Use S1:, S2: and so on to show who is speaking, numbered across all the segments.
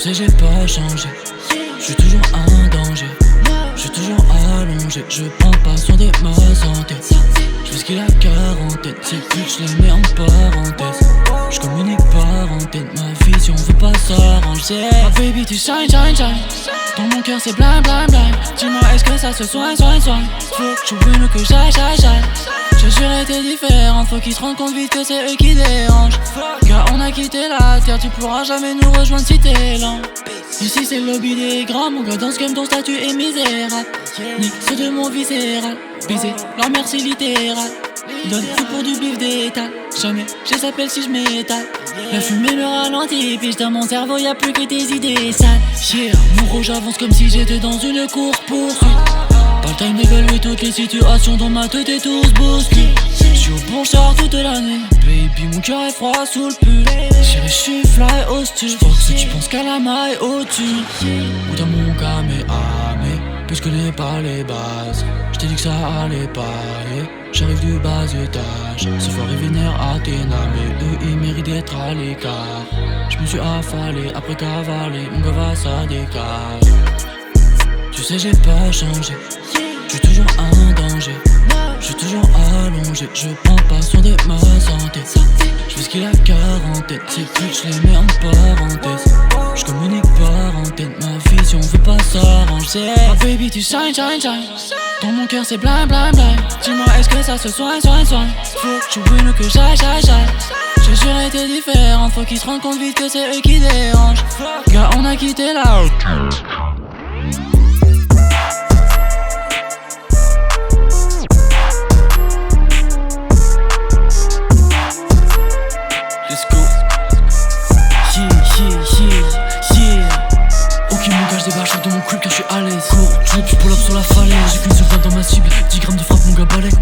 S1: sais j'ai pas changé, j'suis toujours un danger, j'suis toujours allongé, je prends pas soin de ma santé. J'fais ce qu'il a quarantaine, c'est que j'les mets en parenthèse. J'communique par antenne, ma vision veut pas s'arranger. Ma baby tu shine, shine, shine. Dans mon cœur c'est blind, blind, blind. Dis-moi est-ce que ça se soigne, soigne, soigne. Faut que tu veux que j'aille, j'aille, j'aille. Je jure t'es différente, faut qu'ils se rendent compte vite que c'est eux qui dérangent. Car on a quitté la terre, tu pourras jamais nous rejoindre si t'es lent. Ici c'est le lobby des grands, mon gars dans ce game ton statut est misérable. Nique ceux de mon viscéral, baiser leur mère c'est littéral. Donne tout pour du bif d'étal, jamais je s'appelle si je m'étale. La fumée me ralentit, puis dans mon cerveau y'a plus que des idées sales. Yeah, mon rouge avance comme si j'étais dans une course poursuite. Pas le time d'évaluer toutes les situations dans ma tête et tous bousculent. J'suis au bon char toute l'année, baby mon cœur est froid sous le pull. Chérie j'suis fly au stu, j'fox tu penses qu'à la maille au-dessus. Ou dans mon cas mais puis j'connais pas les bases. J't'ai dit que ça allait pas, yeah. J'arrive du bas étage, ce soir ils vénèrent Athéna, mais eux ils méritent d'être à l'écart. J'me suis affalé, après cavaler, mon gars va ça décale. Tu sais j'ai pas changé, j'suis toujours un danger, j'suis toujours allongé, je prends pas soin de ma santé. J'fais ce qu'il a quarantaine, c'est que j'les mets en parenthèse. J'communique par antenne, ma vision veut pas s'arranger. Ma baby tu shine, shine, shine. Dans mon cœur c'est blind, blind, blind. Dis-moi est-ce que ça se soigne, soigne, soigne. Faut que tu veux que j'aille, j'aille, j'aille. Je jure t'es différente, faut qu'ils se rendent compte vite que c'est eux qui dérangent. Car on a quitté la route. Let's go. Yeah, yeah, yeah, yeah. Ok mon gars j'débarque, j'sors de mon crib car j'suis à l'aise. Cours, drip, j'pull up sur la falaise. J'ai qu'une seule balle dans ma cible, 10 grammes de frappe mon gars balèque.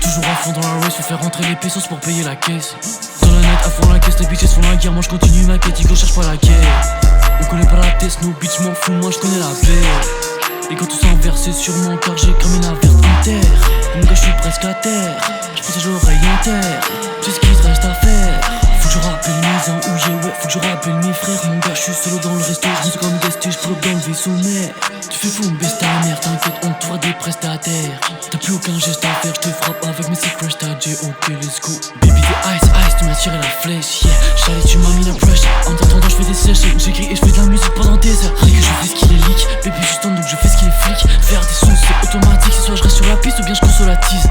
S1: Toujours à fond dans la race, faut faire rentrer les pesos pour payer la caisse. Dans la net, à fond la caisse, les bitches font la guerre. Moi j'continue ma quête, Igo cherche pas la guerre. On connaît pas la test, nos bitches m'en fous, moi j'connais la paix. Et quand tout s'inverse sur mon corps, j'ai cramé la verte en terre. Mon gars j'suis presque à terre, j'protège l'oreille en terre. J'ai ce qu'il te reste à faire. Faut que je rappelle mes ans, ou yeah ouais, faut que je rappelle mes frères. Mon gars, j'suis solo dans le resto, j'monte comme vestige, j'pull up dans le vaisseau mère. Tu fais fou, me baisse ta mère, t'inquiète, on te fera des prestataires. T'as plus aucun geste à faire, j'te frappe avec mes secrets, t'as ok, let's go. Baby, t'es ice, tu m'as tiré la flèche, yeah. Charlie, tu m'as mis la pressure. En t'attendant, j'fais des sessions, j'écris et j'fais de la musique pendant des heures. Rien que je fais ce qu'il est leak, baby, juste en donc je fais ce qu'il est flic. Faire des sons, c'est automatique, c'est soit je reste sur la piste ou bien je consomme la tease.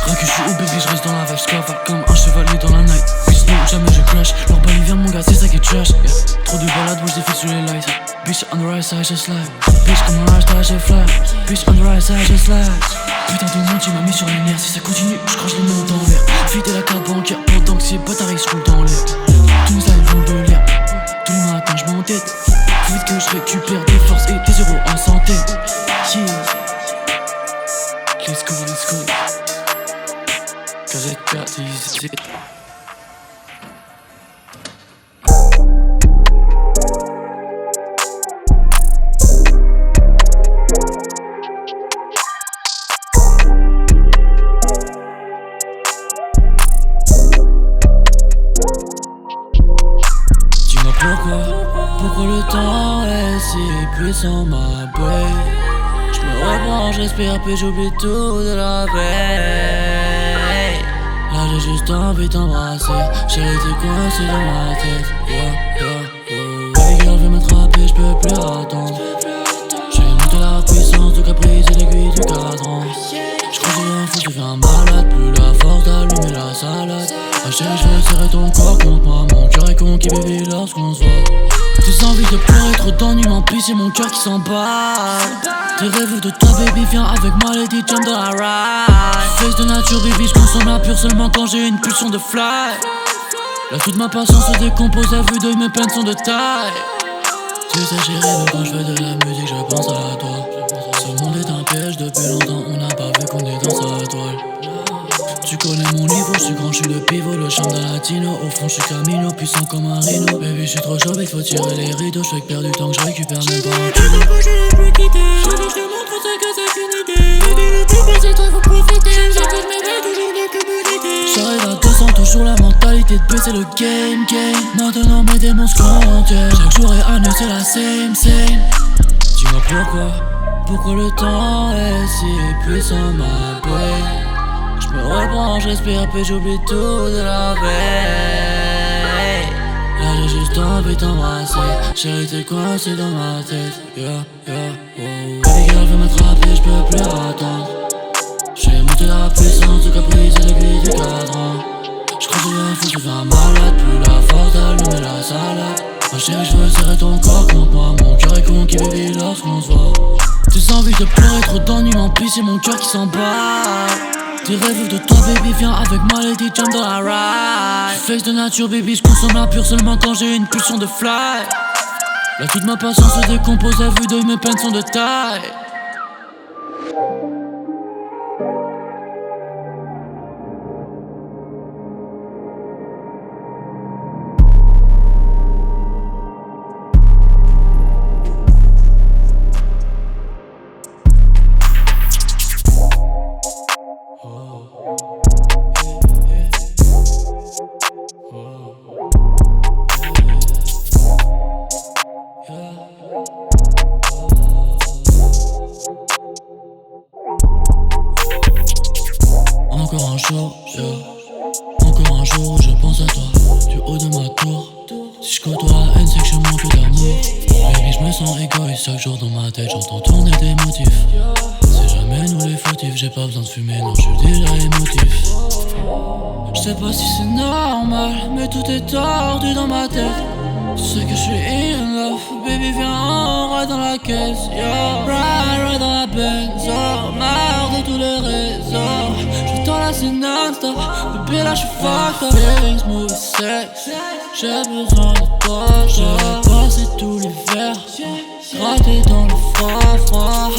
S1: Rien que je suis au bébé, je reste dans la vache, j'cavale comme un chevalier dans la night. Non, jamais je crash, leur balle il vient mon gars, c'est ça qui est trash, yeah. Trop de balades, moi j'défile sur les lights. Bitch on the right side, je slide. Bitch comme un right side, je fly. Bitch on the right side, je slide. Putain de monde, tu m'as mis sur les nerfs. Si ça continue, je crache les noms dans l'air. Fidèle la carte bancaire, pendant que ces bâtards ils se roulent dans l'air. Tous mes amis vont de l'air. Tous les matins je m'entête. Faut vite que je récupère des forces et des euros en santé. Yeah. Let's go, let's go. Cause it got easy. Pourquoi le temps est si puissant ma boy. J'me reprends, j'respire puis j'oublie tout de la veille. Là j'ai juste envie de t'embrasser. J'ai été coincé dans ma tête, Baby girl, je vais m'attraper, j'peux plus attendre. J'ai monté la puissance du caprice et l'aiguille du cadran. J'crois que j'ai un fou, je deviens malade. Plus la force d'allumer la salade. Ah chérie, j'veux serrer ton corps contre moi. Mon cœur est conquis baby lorsqu'on se voit. Tes envies de pleurer, trop d'ennuis m'empêchent, c'est mon cœur qui s'emballe. Tes rêves de toi baby, viens avec moi, lady, jump dans la ride. Face de nature baby, j'consomme la pure seulement quand j'ai une pulsion de fly. Là toute ma patience se décompose à vue d'œil, mes peines sont de taille. Tu sais chérie, quand je fais de la musique, je pense à toi. Ce monde est un piège, depuis longtemps on n'a pas vu qu'on est dans sa toile. Tu connais mon niveau, j'suis grand, j'suis le pivot, le champ d'un latino. Au fond j'suis Camino, puissant comme un rhino. Baby j'suis trop chaud, il faut tirer les rideaux. J'fais que perdre du temps que j'récupère même pas un kilo. Je l'ai plus quitté, je te montre c'est que c'est qu'une idée. Baby le plus beau c'est toi, faut profiter. J'écoute mes bails, toujours de communauté. J'arrive à 200 toujours la mentalité de baisser le game. Maintenant mes démons se contiennent. Chaque jour et année c'est la same. Dis-moi pourquoi le temps est si puissant ma boy. J'me reprends, je respire puis j'oublie tout de la veille. Là j'ai juste envie de t'embrasser. Chérie t'es coincé dans ma tête. Baby girl veut m'attraper, j'peux plus attendre. J'ai monté la puissance du caprice et l'aiguille du cadran. J'crois que un fou, j'deviens un malade. Plus la force d'allumer la salade. Ma chérie, j'veux serrer ton corps contre moi. Mon cœur est conquis baby lorsqu'on se voit. Tes envies de pleurer, trop d'ennuis m'emplissent, c'est mon cœur qui s'emballe. Tes rêves de toi baby, viens avec moi lady, jump dans la ride. J'flex de nature baby, j'consomme la pure seulement quand j'ai une pulsion de fly. Là toute ma patience se décompose à vue d'œil, mes peines sont de taille. Encore un jour où je pense à toi, du haut de ma tour. Si je côtoie la haine, c'est que je manque d'amour. Baby, je me sens égoïste chaque jour dans ma tête, j'entends tourner des motifs. C'est jamais nous les fautifs, j'ai pas besoin de fumer, non, je suis déjà émotif. Je sais pas si c'est normal, mais tout est tordu dans ma tête. Tu sais que je suis in love, baby viens on ride dans la caisse. Ride dans la benzo, marre de tous les réseaux. Je t'enlace non-stop, baby là je suis fucked up. Feelings, movie, sex, j'ai besoin de toi. J'ai passé tout l'hiver, gratté dans le froid.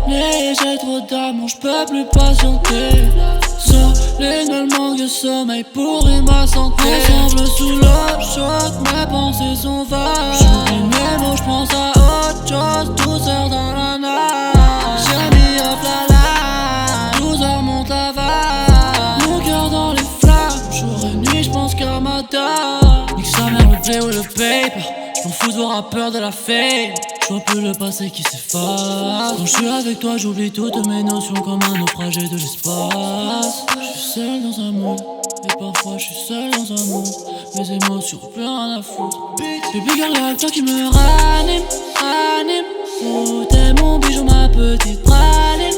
S1: Mais j'ai trop d'amour, j'peux plus patienter. Solide, mais le manque de sommeil pourrit ma santé. Ensemble sous l'eau chaude, mes pensées sont vagues. J'oublie mes mots, j'pense à autre chose. Douceur dans la night, j'ai mis off la light. 12h monte la vague, mon cœur dans les flammes. Jour et nuit, j'pense qu'à ma dame. Nique sa mère, le blé ou le paper. J'm'en fous de voir à peur de la fame. J'vois plus le passé qui s'efface. Quand j'suis avec toi, j'oublie toutes mes notions comme un naufragé de l'espace. J'suis seul dans un monde, et parfois j'suis seul dans un monde. Mes émotions, plus rien à foutre. Baby girl, y'a que toi qui me ranime. Oh, t'es mon bijou, ma petite praline.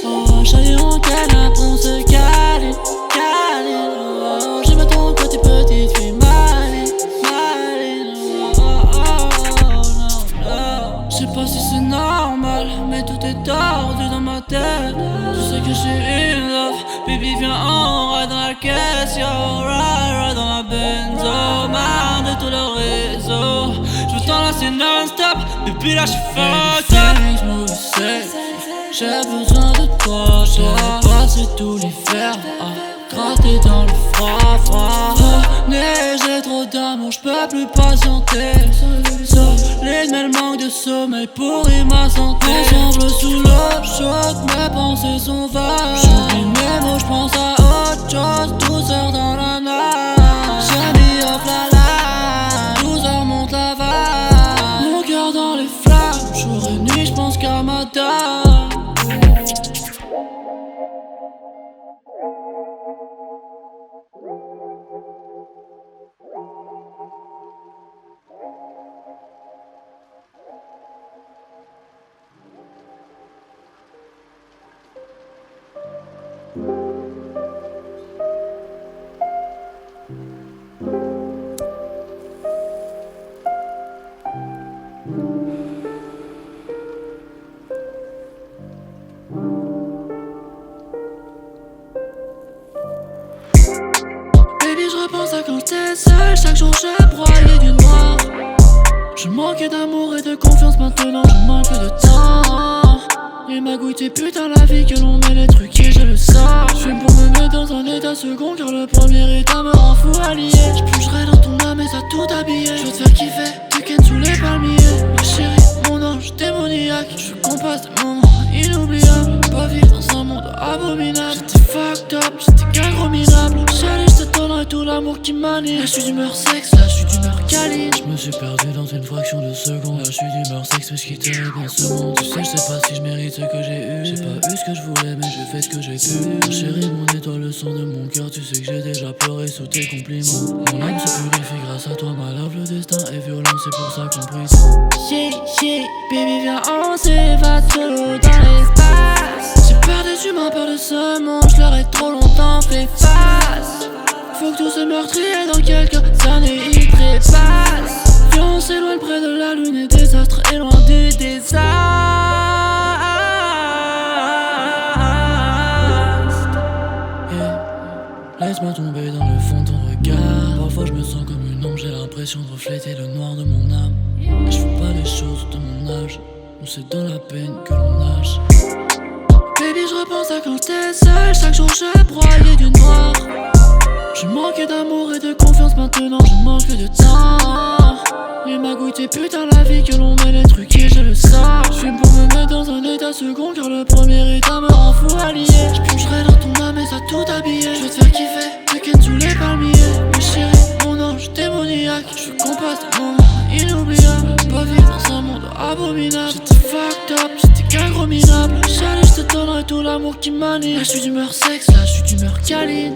S1: Oh, chérie, on câlin, on se câline. Oh, j'aime à ton côté, petite fille maline. Je sais pas si c'est normal, mais tout est tordu dans ma tête. Tu sais que je suis in love, baby viens on ride dans la caisse. Ride dans la benzo, marre de tout le réseau. J'veux t'enlacer non-stop, baby là j'suis fucked up. Feelings, movie, sex, j'ai besoin de toi. J'ai passé tout l'hiver, gratté dans le froid. J'ai trop d'amour, j'peux plus patienter. Solide, mais le manque de sommeil pourrit ma santé. Ensemble sous l'eau chaude, mes pensées sont vagues. J'oublie mes mots, j'pense à autre chose. 12h dans la night, j'ai mis off la light. 12h monte la vague, mon cœur dans les flammes. Jour et nuit, j'pense qu'à ma dame. Quand j'étais seul, chaque jour je broyais du noir. Je manquais d'amour et de confiance, maintenant je manque de temps. Il m'a goûté putain la vie que l'on met les trucs et je le sens. Je fume pour me mettre dans un état second, car le premier état me rend fou allié. Je plongerai dans ton âme et ça tout habillé. Je veux te faire kiffer, tu ken sous les palmiers. Ma chérie, mon ange démoniaque. Je qu'on passe des moments inoubliables. Pas vivre dans un monde abominable. J'étais fucked up, j'étais qu'un gros minable. l'amour qui manie. Là je suis d'humeur sexe, là je suis d'humeur câline. Je me suis perdu dans une fraction de seconde. Là je suis d'humeur sexe mais je quitte dans ce monde. Tu sais je sais pas si je mérite ce que j'ai eu. J'ai pas eu ce que je voulais mais j'ai fait ce que j'ai pu. Mon chéri, mon étoile, le son de mon cœur. Tu sais que j'ai déjà pleuré sous tes compliments. Mon âme se purifie grâce à toi, ma love. Le destin est violent, c'est pour ça qu'on prie. Yeah, baby viens on s'évade solo dans l'espace. J'ai peur des humains, peur de ce monde. Je leur ai trop longtemps fait face. Faut que tous ces meurtriers dans quelques années y trépassent. Viens on s'éloigne près de la lune et des astres et loin du désastre. Laisse-moi tomber dans le fond de ton regard. Parfois je me sens comme une ombre, j'ai l'impression de refléter le noir de mon âme. Et je fais pas les choses de mon âge, nous c'est dans la peine que l'on nage. Baby je repense à quand t'es seul, chaque jour je broyais du noir. Je manquais d'amour et de confiance, maintenant je manque de temps. Les magouilles tes putains la vie que l'on met les trucs et je le sens. Je fume pour me mettre dans un état second car le premier état me rend fou allié. Je plongerai dans ton âme et ça tout habillé. Je vais te faire kiffer, te ken sous les palmiers. Mais chérie, mon ange démoniaque. Je suis qu'on passe des moments inoubliables. Pas vivre dans un monde abominable. J'étais fucked up, j'étais qu'un gros minable. J'allais, je te donnerai tout l'amour qui manie. Là je suis d'humeur sexe, là je suis d'humeur câline.